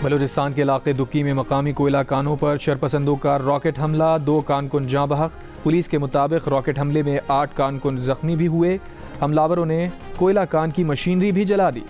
बलूचिस्तान के इलाके दुक्की में मकामी कोयला कानों पर शरपसंदों का रॉकेट हमला, 2 कारकुन जाँ बहक। पुलिस के मुताबिक रॉकेट हमले में 8 कारकुन जख्मी भी हुए। हमलावरों ने कोयला कान की मशीनरी भी जला दी।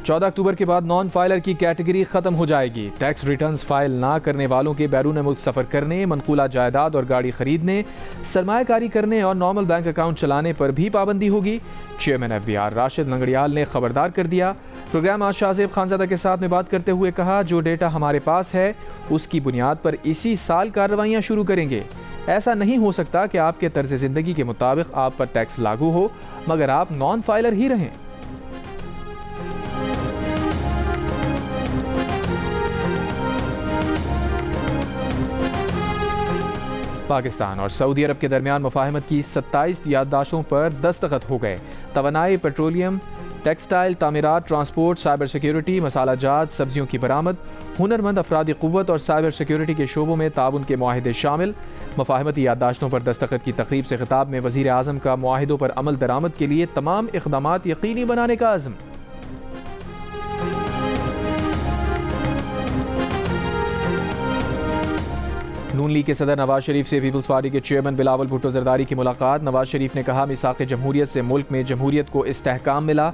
14 अक्टूबर के बाद नॉन फाइलर की कैटेगरी खत्म हो जाएगी। टैक्स रिटर्न्स फाइल ना करने वालों के बैरून मुल्क सफर करने, मनकूला जायदाद और गाड़ी खरीदने, सरमायाकारी करने और नॉर्मल बैंक अकाउंट चलाने पर भी पाबंदी होगी। चेयरमैन FBR राशिद लंगड़ियाल ने खबरदार कर दिया। प्रोग्राम आज शाहजेब खानजादा के साथ में बात करते हुए कहा, जो डेटा हमारे पास है उसकी बुनियाद पर इसी साल कार्रवाइयाँ शुरू करेंगे। ऐसा नहीं हो सकता कि आपके तर्ज ज़िंदगी के मुताबिक आप पर टैक्स लागू हो मगर आप नॉन फाइलर ही रहें। पाकिस्तान और सऊदी अरब के दरमियान मुफाहमत की 27 याददाश्तों पर दस्तखत हो गए। तवानाई, पेट्रोलियम, टेक्सटाइल, तामीरात, ट्रांसपोर्ट, साइबर सिक्योरिटी, मसाला जात, सब्जियों की बरामद, हुनरमंद अफरादी क़ुव्वत और साइबर सिक्योरिटी के शोबों में ताउन के मुआहदे शामिल। मुफाहमती याददाश्तों पर दस्तखत की तकरीब से खिताब में वज़ीर आज़म का मुआहदों पर अमल दरामद के लिए तमाम इक़दामात यकीनी बनाने का अज़्म। नून लीग के सदर नवाज शरीफ से पीपल्स पार्टी के चेयरमैन बिलावल भुट्टो जरदारी की मुलाकात। नवाज शरीफ ने कहा, मिसाक़ जमहूरियत से मुल्क में जमहूरियत को इस्तेहकाम मिला।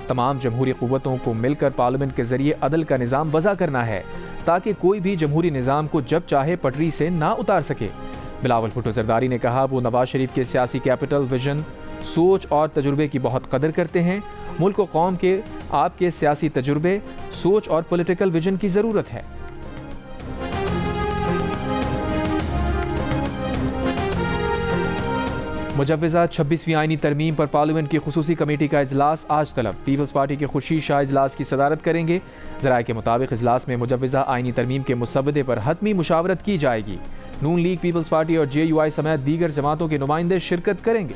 तमाम जमहूरी क़ुव्वतों को मिलकर पार्लियामेंट के जरिए अदल का निज़ाम वज़ा करना है ताकि कोई भी जमहूरी निज़ाम को जब चाहे पटरी से ना उतार सके। बिलावल भुट्टो जरदारी ने कहा, वो नवाज शरीफ के सियासी कैपिटल, विजन, सोच और तजुर्बे की बहुत कदर करते हैं। मुल्क व कौम के आपके सियासी तजुर्बे, सोच और पॉलिटिकल विजन की ज़रूरत है। मुजव्वज़ा 26वीं आईनी तरमीम पर पार्लियामेंट की खुसूसी कमेटी का इजलास आज तलब। पीपल्स पार्टी के खुर्शीद शाह इजलास की सदारत करेंगे। ज़राए के मुताबिक इजलास में मुजव्वज़ा आईनी तरमीम के मुसव्वदे पर हतमी मुशावरत की जाएगी। नून लीग, पीपल्स पार्टी और JUI समेत दीगर जमातों के नुमाइंदे शिरकत करेंगे।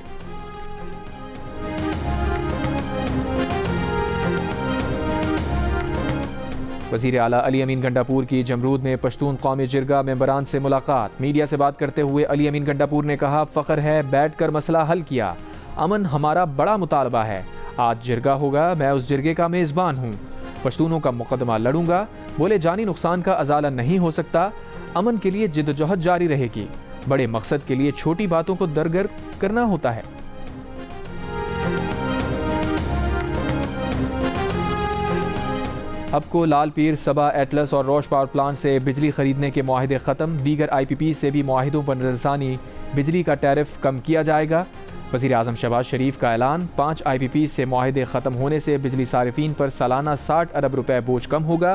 वज़ीर आला अली अमीन गंडापुर की जमरूद में पश्तून कौमी जिरगा मेंबरान से मुलाकात। मीडिया से बात करते हुए अली अमीन गंडापुर ने कहा, फ़ख्र है बैठ कर मसला हल किया। अमन हमारा बड़ा मुतालबा है। आज जिरगा होगा, मैं उस जिरगे का मेज़बान हूँ। पश्तूनों का मुकदमा लड़ूंगा। बोले, जानी नुकसान का अजाला नहीं हो सकता। अमन के लिए जिद्दोजहद जारी रहेगी। बड़े मकसद के लिए छोटी बातों को दरगर करना होता है। अब को लाल पीर, सबा, एटलस और रोश पावर प्लांट से बिजली खरीदने के मुआहदे ख़त्म। दीगर IPP से भी मुआहिदों पर नज़रसानी, बिजली का टैरिफ कम किया जाएगा। वज़ीर आज़म शहबाज शरीफ का ऐलान, 5 IPP से मुआहदे ख़त्म होने से बिजली सारिफीन पर सालाना 60 अरब रुपए बोझ कम होगा।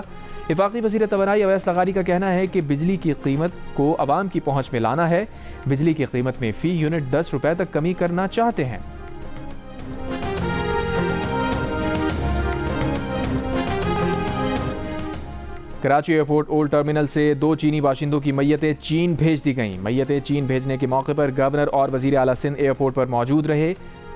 वफाकी वज़ीर तवानाई अवैस लगारी का कहना है कि बिजली की कीमत को अवाम की पहुँच में लाना है। बिजली की कीमत में फ़ी यूनिट 10 रुपए तक कमी करना चाहते हैं। कराची एयरपोर्ट ओल्ड टर्मिनल से 2 चीनी बाशिंदों की मैयतें चीन भेज दी गईं। मैयतें चीन भेजने के मौके पर गवर्नर और वज़ीर आला सिंध एयरपोर्ट पर मौजूद रहे।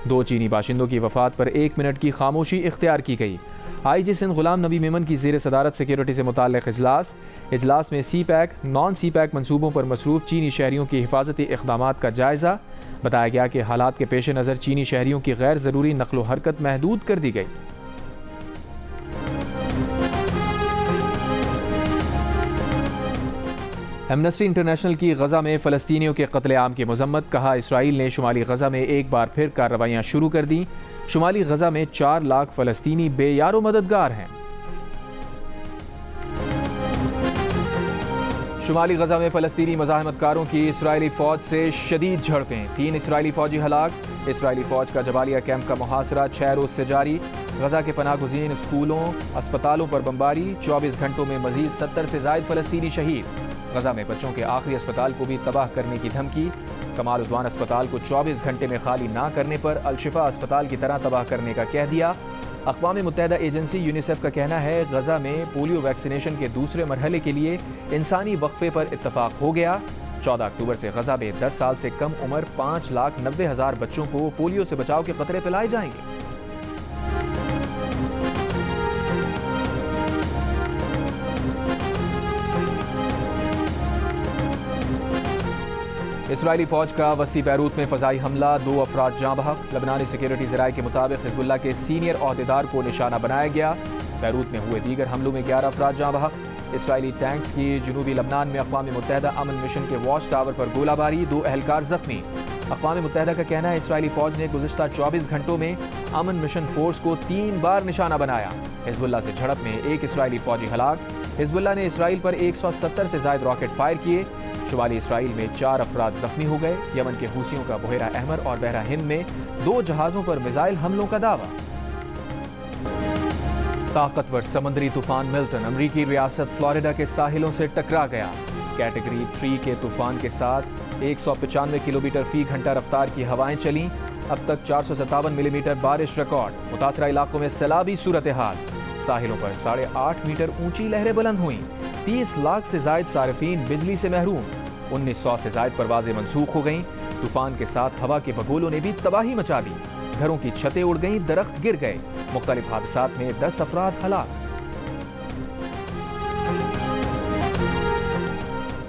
2 चीनी बाशिंदों की वफात पर 1 मिनट की खामोशी इख्तियार की गई। IG सिंध गुलाम नबी मेमन की ज़ेर सदारत सिक्योरिटी से मुताल्लिक़ इजलास में CPEC, नॉन CPEC मनसूबों पर मसरूफ़ चीनी शहरियों की हिफाजती इक़दामात का जायज़ा। बताया गया कि हालात के पेश नज़र चीनी शहरियों की गैर ज़रूरी नक़्लो हरकत महदूद कर दी गई। एमनेस्टी इंटरनेशनल की गज़ा में फ़लस्तीनियों के क़त्ल-ए-आम की मज़म्मत। कहा, इसराइल ने शुमाली गज़ा में एक बार फिर कार्रवाइयाँ शुरू कर दी। शुमाली गज़ा में 4 लाख फ़लस्तीनी बेयारो मददगार हैं। शुमाली गज़ा में फ़लस्तीनी मज़ाहमतकारों की इसराइली फ़ौज से शदीद झड़पें। 3 इसराइली फ़ौजी हलाक। इसराइली फ़ौज का जबालिया कैंप का मुहासरा 6 रोज़ से जारी। गज़ा के पनाह गुज़ीन स्कूलों, अस्पतालों पर बमबारी। 24 घंटों में मज़ीद 70 से ज़ायद फ़लस्तीनी शहीद। गज़ा में बच्चों के आखिरी अस्पताल को भी तबाह करने की धमकी। कमाल उद्वान अस्पताल को 24 घंटे में खाली ना करने पर अल-शिफा अस्पताल की तरह तबाह करने का कह दिया। अक़वाम मुत्तहिदा एजेंसी यूनिसेफ का कहना है, गज़ा में पोलियो वैक्सीनेशन के दूसरे मरहले के लिए इंसानी वक्फे पर इत्तफाक हो गया। 14 अक्टूबर से गज़ा में 10 साल से कम उम्र 5,90,000 बच्चों को पोलियो से बचाव के क़तरे पिलाए जाएंगे। इसराइली फौज का वस्ती बैरूत में फ़ज़ाई हमला, 2 अफराद जाँ बहक। लबनानी सिक्योरिटी ज़राए के मुताबिक हिज़्बुल्लाह के सीनियर ओहदेदार को निशाना बनाया गया। बैरूत में हुए दीगर हमलों में 11 अफराद जाँ बहक। इसराइली टैंक्स की जनूबी लबनान में अक़वाम मुत्तहिदा अमन मिशन के वॉच टावर पर गोलाबारी, 2 एहलकार जख्मी। अक़वाम मुत्तहिदा का कहना है इसराइली फौज ने गुज़िश्ता 24 घंटों में अमन मिशन फोर्स को 3 बार निशाना बनाया। हिज़्बुल्लाह से झड़प में 1 इसराइली फौजी हलाक। हिज़्बुल्लाह ने इसराइल पर 170 से ज़ायद रॉकेट फायर किए। शुमाली इसराइल में 4 अफराद जख्मी हो गए। यमन के हूसियों का बुहेरा अहमर और बहरा हिंद में 2 जहाज़ों पर मिसाइल हमलों का दावा। ताकतवर समुद्री तूफान मिल्टन अमरीकी रियासत फ्लोरिडा के साहिलों से टकरा गया। कैटेगरी 3 के तूफान के साथ 195 किलोमीटर फी घंटा रफ्तार की हवाएं चलीं। अब तक 457 मिलीमीटर बारिश रिकॉर्ड। मुतासरा इलाकों में सैलाबी सूरत हाल। साहिलों पर 8.5 मीटर ऊंची लहरें बुलंद हुईं। 30 लाख से जायद सारिफीन बिजली से महरूम। 1900 से जायद परवाजें मनसूख हो गईं। तूफान के साथ हवा के बगोलों ने भी तबाही मचा दी। घरों की छतें उड़ गईं, दरख्त गिर गए। मुख्तलिफ हादसात में 10 अफराद हलाक।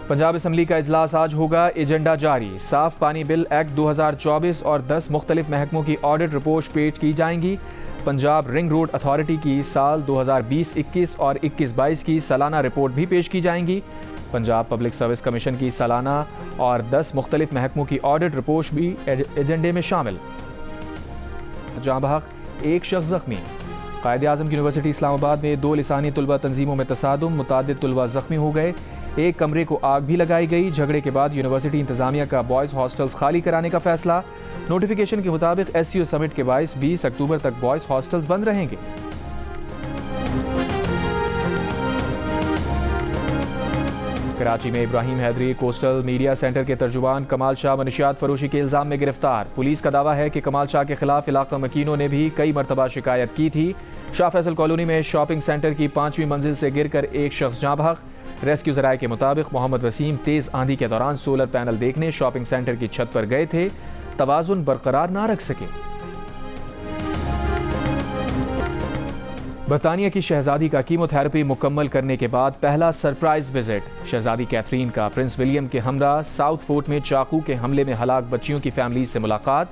पंजाब असम्बली का इजलास आज होगा, एजेंडा जारी। साफ पानी बिल एक्ट 2024 और 10 मुख्तलिफ महकमों की ऑडिट रिपोर्ट पेश की जाएंगी। पंजाब रिंग रोड अथॉरिटी की साल 2020-21 और 21-22 की सालाना रिपोर्ट भी पेश की जाएंगी। पंजाब पब्लिक सर्विस कमीशन की सालाना और 10 मुख्तलिफ महकमों की ऑडिट रिपोर्ट भी एजेंडे में शामिल। जाँ बहक, 1 शख्स जख्मी। कायद-ए-आज़म यूनिवर्सिटी इस्लामाबाद में 2 लिसानी तुलबा तंजीमों में तसादुम, मुतादिद तुलबा जख्मी हो गए। 1 कमरे को आग भी लगाई गई। झगड़े के बाद यूनिवर्सिटी इंतजामिया का बॉयज़ हॉस्टल्स खाली कराने का फैसला। नोटिफिकेशन के मुताबिक SCO समिट के बायस 20 अक्टूबर तक बॉयज़ हॉस्टल्स बंद रहेंगे। कराची में Ibrahim Hyderi coastal media centre के तर्जुमान कमाल शाह मनशियात फरोशी के इल्ज़ाम में गिरफ्तार। पुलिस का दावा है कि कमाल शाह के खिलाफ इलाका मकीनों ने भी कई मरतबा शिकायत की थी। शाह फैसल कॉलोनी में शॉपिंग सेंटर की 5वीं मंजिल से गिरकर 1 शख्स जाँ बहक। रेस्क्यू ज़राए के मुताबिक मोहम्मद वसीम तेज़ आंधी के दौरान सोलर पैनल देखने शॉपिंग सेंटर की छत पर गए थे, तवाज़ुन बरकरार ना रख सके। बरतानिया की शहजादी का कीमोथेरेपी मुकम्मल करने के बाद पहला सरप्राइज विजिट। शहजादी कैथरीन का प्रिंस विलियम के हमरा साउथ पोर्ट में चाकू के हमले में हलाक बच्चियों की फैमिली से मुलाकात।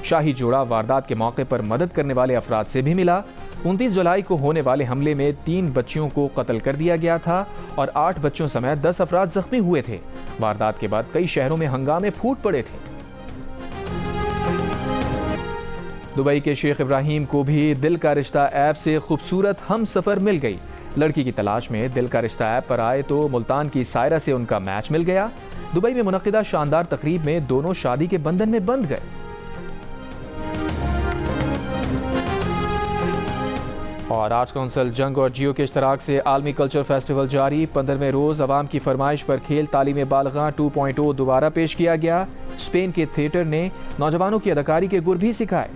शाही जोड़ा वारदात के मौके पर मदद करने वाले अफराद से भी मिला। 29 जुलाई को होने वाले हमले में 3 बच्चियों को कत्ल कर दिया गया था और 8 बच्चों समेत 10 अफराद जख्मी हुए थे। वारदात के बाद कई शहरों में हंगामे फूट पड़े थे। दुबई के शेख इब्राहिम को भी दिल का रिश्ता ऐप से खूबसूरत हम सफ़र मिल गई। लड़की की तलाश में दिल का रिश्ता ऐप पर आए तो मुल्तान की सायरा से उनका मैच मिल गया। दुबई में मुनक्किदा शानदार तकरीब में दोनों शादी के बंधन में बंध गए। और आर्ट्स काउंसिल जंग और जियो के इश्तराक से आलमी कल्चर फेस्टिवल जारी। 15वें रोज़ अवाम की फरमाइश पर खेल तालीम बालगा 2.0 दोबारा पेश किया गया। स्पेन के थिएटर ने नौजवानों की अदाकारी के गुर भी सिखाए।